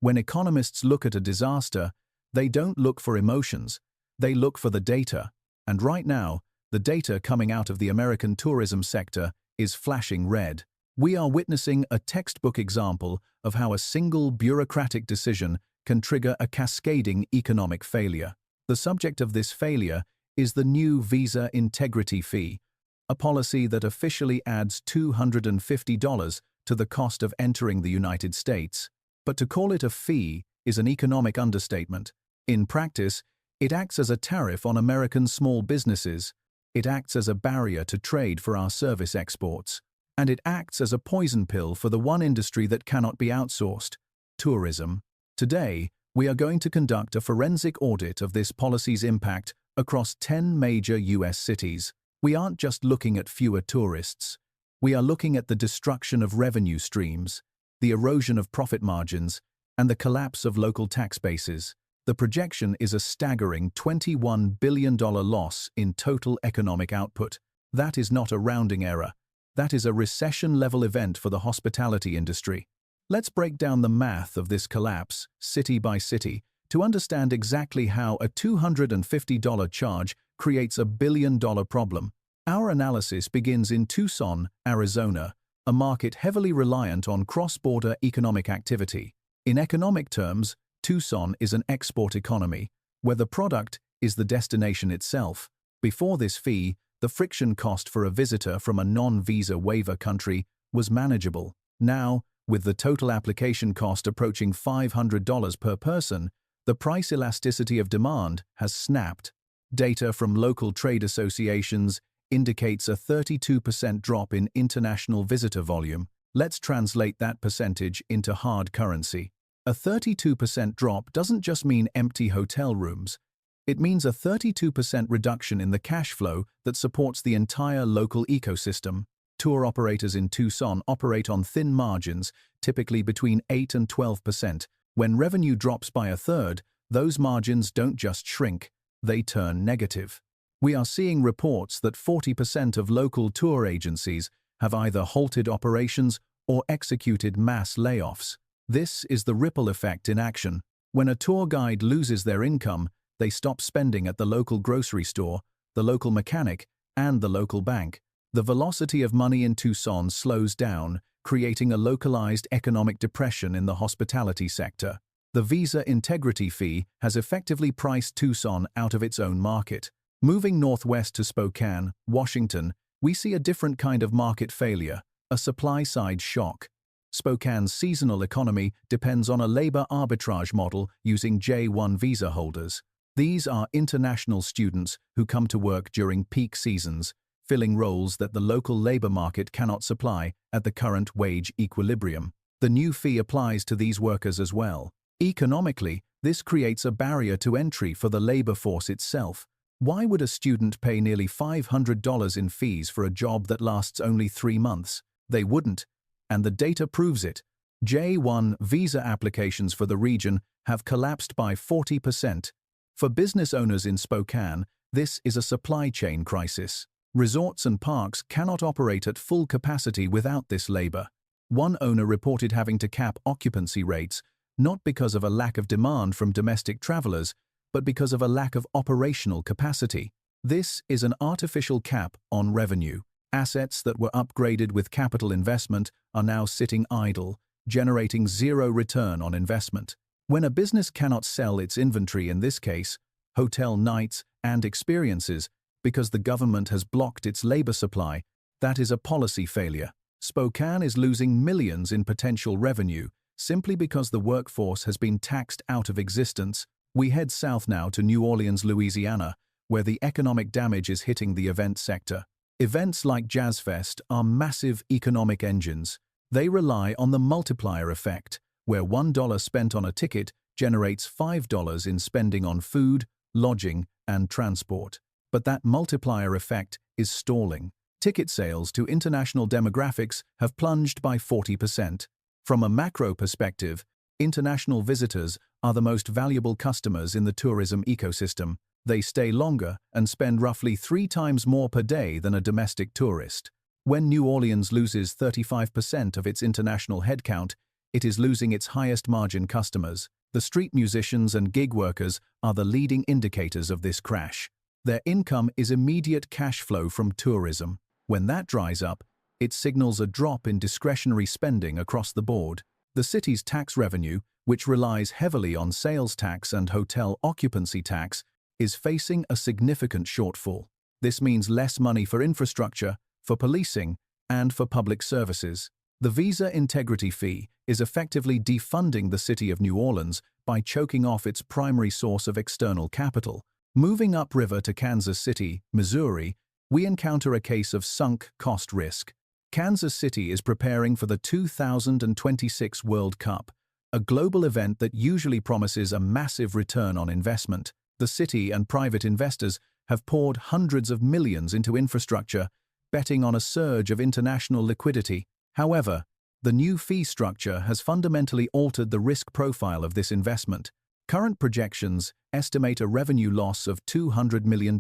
When economists look at a disaster, they don't look for emotions, they look for the data. And right now, the data coming out of the American tourism sector is flashing red. We are witnessing a textbook example of how a single bureaucratic decision can trigger a cascading economic failure. The subject of this failure is the new visa integrity fee, a policy that officially adds $250 to the cost of entering the United States. But to call it a fee is an economic understatement. In practice, it acts as a tariff on American small businesses. It acts as a barrier to trade for our service exports. And it acts as a poison pill for the one industry that cannot be outsourced: tourism. Today, we are going to conduct a forensic audit of this policy's impact across 10 major U.S. cities. We aren't just looking at fewer tourists. We are looking at the destruction of revenue streams, the erosion of profit margins, and the collapse of local tax bases. The projection is a staggering $21 billion loss in total economic output. That is not a rounding error. That is a recession-level event for the hospitality industry. Let's break down the math of this collapse, city by city, to understand exactly how a $250 charge creates a billion-dollar problem. Our analysis begins in Tucson, Arizona, a market heavily reliant on cross-border economic activity. In economic terms, Tucson is an export economy, where the product is the destination itself. Before this fee, the friction cost for a visitor from a non-visa waiver country was manageable. Now, with the total application cost approaching $500 per person, the price elasticity of demand has snapped. Data from local trade associations indicates a 32% drop in international visitor volume. Let's translate that percentage into hard currency. A 32% drop doesn't just mean empty hotel rooms. It means a 32% reduction in the cash flow that supports the entire local ecosystem. Tour operators in Tucson operate on thin margins, typically between 8 and 12%. When revenue drops by a third, those margins don't just shrink, they turn negative. We are seeing reports that 40% of local tour agencies have either halted operations or executed mass layoffs. This is the ripple effect in action. When a tour guide loses their income, they stop spending at the local grocery store, the local mechanic, and the local bank. The velocity of money in Tucson slows down, creating a localized economic depression in the hospitality sector. The visa integrity fee has effectively priced Tucson out of its own market. Moving northwest to Spokane, Washington, we see a different kind of market failure, a supply-side shock. Spokane's seasonal economy depends on a labor arbitrage model using J-1 visa holders. These are international students who come to work during peak seasons, filling roles that the local labor market cannot supply at the current wage equilibrium. The new fee applies to these workers as well. Economically, this creates a barrier to entry for the labor force itself. Why would a student pay nearly $500 in fees for a job that lasts only 3 months? They wouldn't, and the data proves it. J-1 visa applications for the region have collapsed by 40%. For business owners in Spokane, this is a supply chain crisis. Resorts and parks cannot operate at full capacity without this labor. One owner reported having to cap occupancy rates, not because of a lack of demand from domestic travelers, but because of a lack of operational capacity. This is an artificial cap on revenue. Assets that were upgraded with capital investment are now sitting idle, generating zero return on investment. When a business cannot sell its inventory, in this case, hotel nights and experiences, because the government has blocked its labor supply, that is a policy failure. Spokane is losing millions in potential revenue simply because the workforce has been taxed out of existence. We head south now to New Orleans, Louisiana, where the economic damage is hitting the event sector. Events like Jazz Fest are massive economic engines. They rely on the multiplier effect, where $1 spent on a ticket generates $5 in spending on food, lodging, and transport. But that multiplier effect is stalling. Ticket sales to international demographics have plunged by 40%. From a macro perspective, international visitors are the most valuable customers in the tourism ecosystem. They stay longer and spend roughly 3 times more per day than a domestic tourist. When New Orleans loses 35% of its international headcount, it is losing its highest margin customers. The street musicians and gig workers are the leading indicators of this crash. Their income is immediate cash flow from tourism. When that dries up, it signals a drop in discretionary spending across the board. The city's tax revenue, which relies heavily on sales tax and hotel occupancy tax, is facing a significant shortfall. This means less money for infrastructure, for policing, and for public services. The visa integrity fee is effectively defunding the city of New Orleans by choking off its primary source of external capital. Moving upriver to Kansas City, Missouri, we encounter a case of sunk cost risk. Kansas City is preparing for the 2026 World Cup, a global event that usually promises a massive return on investment. The city and private investors have poured hundreds of millions into infrastructure, betting on a surge of international liquidity. However, the new fee structure has fundamentally altered the risk profile of this investment. Current projections estimate a revenue loss of $200 million,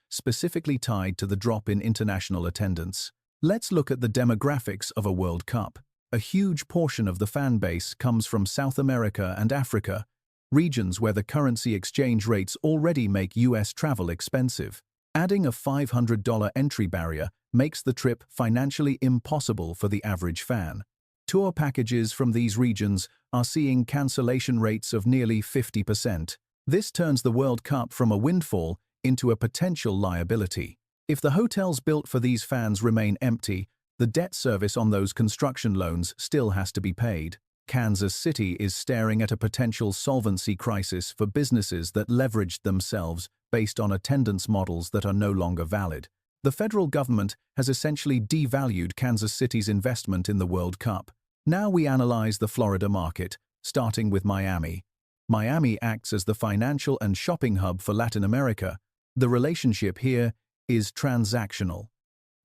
specifically tied to the drop in international attendance. Let's look at the demographics of a World Cup. A huge portion of the fan base comes from South America and Africa, regions where the currency exchange rates already make US travel expensive. Adding a $500 entry barrier makes the trip financially impossible for the average fan. Tour packages from these regions are seeing cancellation rates of nearly 50%. This turns the World Cup from a windfall into a potential liability. If the hotels built for these fans remain empty, the debt service on those construction loans still has to be paid. Kansas City is staring at a potential solvency crisis for businesses that leveraged themselves based on attendance models that are no longer valid. The federal government has essentially devalued Kansas City's investment in the World Cup. Now we analyze the Florida market, starting with Miami. Miami acts as the financial and shopping hub for Latin America. The relationship here is transactional.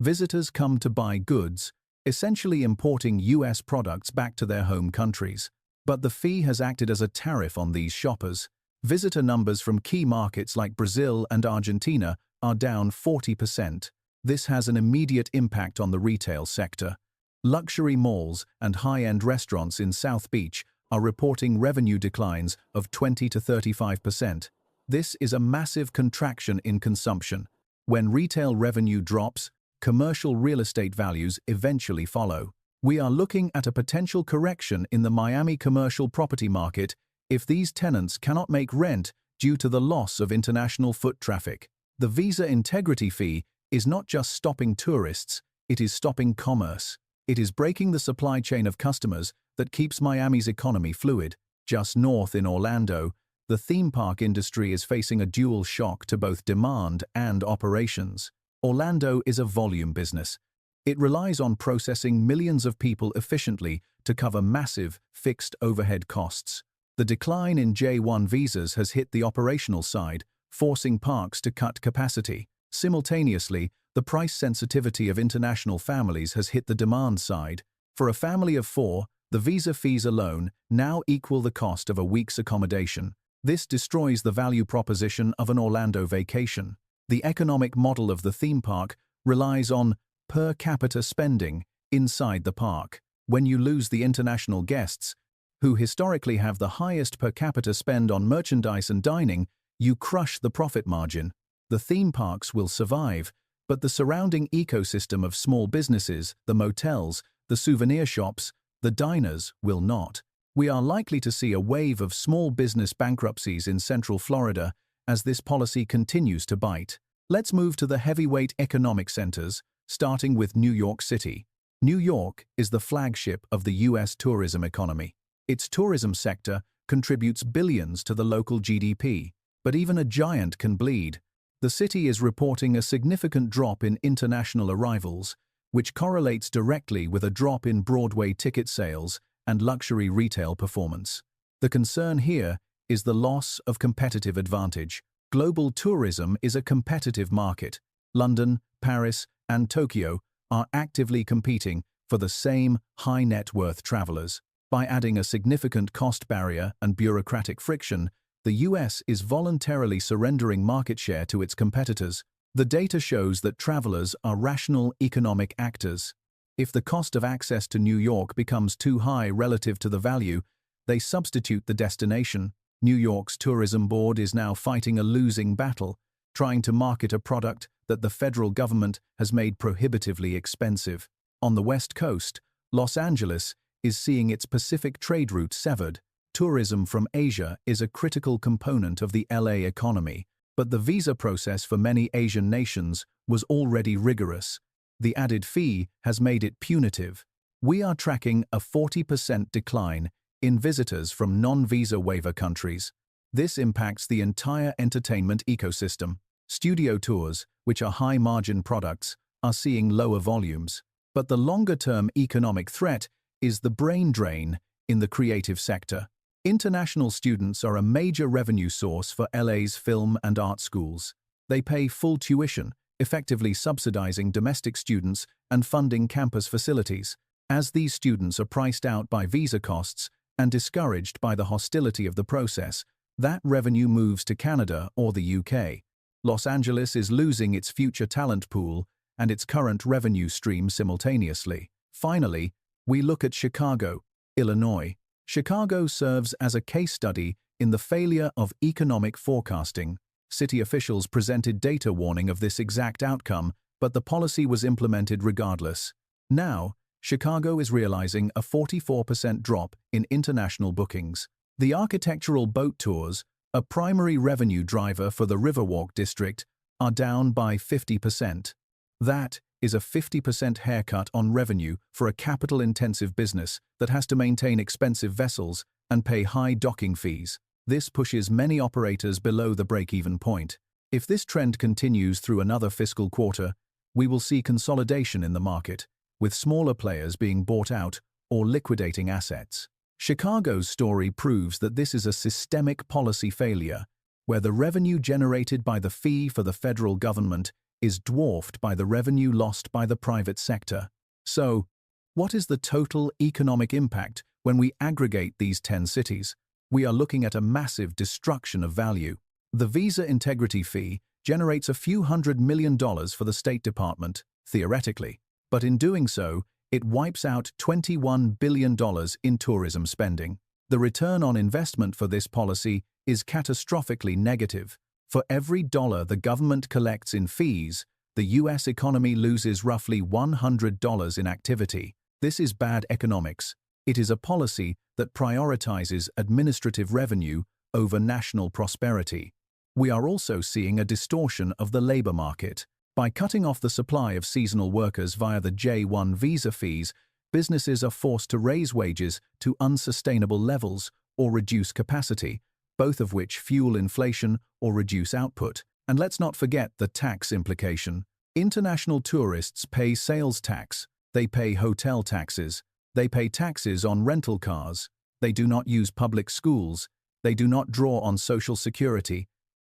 Visitors come to buy goods, essentially importing US products back to their home countries. But the fee has acted as a tariff on these shoppers. Visitor numbers from key markets like Brazil and Argentina are down 40%. This has an immediate impact on the retail sector. Luxury malls and high-end restaurants in South Beach are reporting revenue declines of 20 to 35%. This is a massive contraction in consumption. When retail revenue drops, commercial real estate values eventually follow. We are looking at a potential correction in the Miami commercial property market if these tenants cannot make rent due to the loss of international foot traffic. The visa integrity fee is not just stopping tourists, it is stopping commerce. It is breaking the supply chain of customers that keeps Miami's economy fluid. Just north in Orlando, the theme park industry is facing a dual shock to both demand and operations. Orlando is a volume business. It relies on processing millions of people efficiently to cover massive, fixed overhead costs. The decline in J-1 visas has hit the operational side, forcing parks to cut capacity. Simultaneously, the price sensitivity of international families has hit the demand side. For a family of 4, the visa fees alone now equal the cost of a week's accommodation. This destroys the value proposition of an Orlando vacation. The economic model of the theme park relies on per capita spending inside the park. When you lose the international guests, who historically have the highest per capita spend on merchandise and dining, you crush the profit margin. The theme parks will survive, but the surrounding ecosystem of small businesses, the motels, the souvenir shops, the diners will not. We are likely to see a wave of small business bankruptcies in Central Florida as this policy continues to bite. Let's move to the heavyweight economic centers, starting with New York City. New York is the flagship of the U.S. tourism economy. Its tourism sector contributes billions to the local GDP, but even a giant can bleed. The city is reporting a significant drop in international arrivals, which correlates directly with a drop in Broadway ticket sales and luxury retail performance. The concern here is the loss of competitive advantage. Global tourism is a competitive market. London, Paris, and Tokyo are actively competing for the same high net worth travelers. By adding a significant cost barrier and bureaucratic friction, the US is voluntarily surrendering market share to its competitors. The data shows that travelers are rational economic actors. If the cost of access to New York becomes too high relative to the value, they substitute the destination. New York's tourism board is now fighting a losing battle, trying to market a product that the federal government has made prohibitively expensive. On the West Coast, Los Angeles is seeing its Pacific trade route severed. Tourism from Asia is a critical component of the LA economy, but the visa process for many Asian nations was already rigorous. The added fee has made it punitive. We are tracking a 40% decline in visitors from non-visa waiver countries. This impacts the entire entertainment ecosystem. Studio tours, which are high-margin products, are seeing lower volumes. But the longer-term economic threat is the brain drain in the creative sector. International students are a major revenue source for LA's film and art schools. They pay full tuition, effectively subsidizing domestic students and funding campus facilities. As these students are priced out by visa costs and discouraged by the hostility of the process, that revenue moves to Canada or the UK. Los Angeles is losing its future talent pool and its current revenue stream simultaneously. Finally, we look at Chicago, Illinois. Chicago serves as a case study in the failure of economic forecasting. City officials presented data warning of this exact outcome, but the policy was implemented regardless. Now, Chicago is realizing a 44% drop in international bookings. The architectural boat tours, a primary revenue driver for the Riverwalk district, are down by 50%. That is a 50% haircut on revenue for a capital-intensive business that has to maintain expensive vessels and pay high docking fees. This pushes many operators below the break-even point. If this trend continues through another fiscal quarter, we will see consolidation in the market, with smaller players being bought out or liquidating assets. Chicago's story proves that this is a systemic policy failure, where the revenue generated by the fee for the federal government is dwarfed by the revenue lost by the private sector. So, what is the total economic impact when we aggregate these 10 cities? We are looking at a massive destruction of value. The visa integrity fee generates a few $100 million for the State Department, theoretically, but in doing so, it wipes out $21 billion in tourism spending. The return on investment for this policy is catastrophically negative. For every dollar the government collects in fees, the U.S. economy loses roughly $100 in activity. This is bad economics. It is a policy that prioritizes administrative revenue over national prosperity. We are also seeing a distortion of the labor market. By cutting off the supply of seasonal workers via the J-1 visa fees, businesses are forced to raise wages to unsustainable levels or reduce capacity, both of which fuel inflation or reduce output. And let's not forget the tax implication. International tourists pay sales tax, they pay hotel taxes, they pay taxes on rental cars, they do not use public schools, they do not draw on Social Security,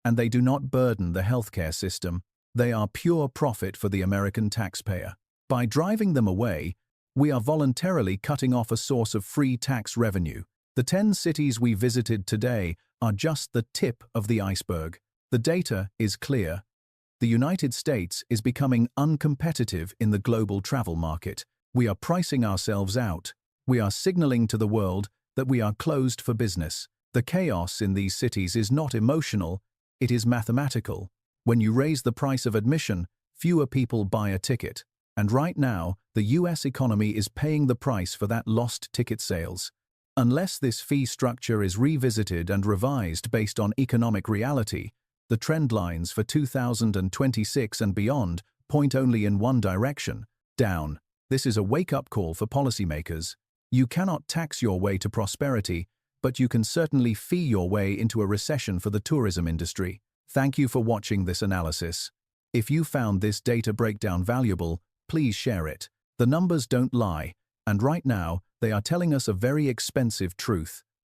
and they do not burden the healthcare system. They are pure profit for the American taxpayer. By driving them away, we are voluntarily cutting off a source of free tax revenue. The 10 cities we visited today are just the tip of the iceberg. The data is clear. The United States is becoming uncompetitive in the global travel market. We are pricing ourselves out. We are signaling to the world that we are closed for business. The chaos in these cities is not emotional, it is mathematical. When you raise the price of admission, fewer people buy a ticket. And right now, the US economy is paying the price for that lost ticket sales. Unless this fee structure is revisited and revised based on economic reality, the trend lines for 2026 and beyond point only in one direction, down. This is a wake-up call for policymakers. You cannot tax your way to prosperity, but you can certainly fee your way into a recession for the tourism industry. Thank you for watching this analysis. If you found this data breakdown valuable, please share it. The numbers don't lie, and right now, they are telling us a very expensive truth.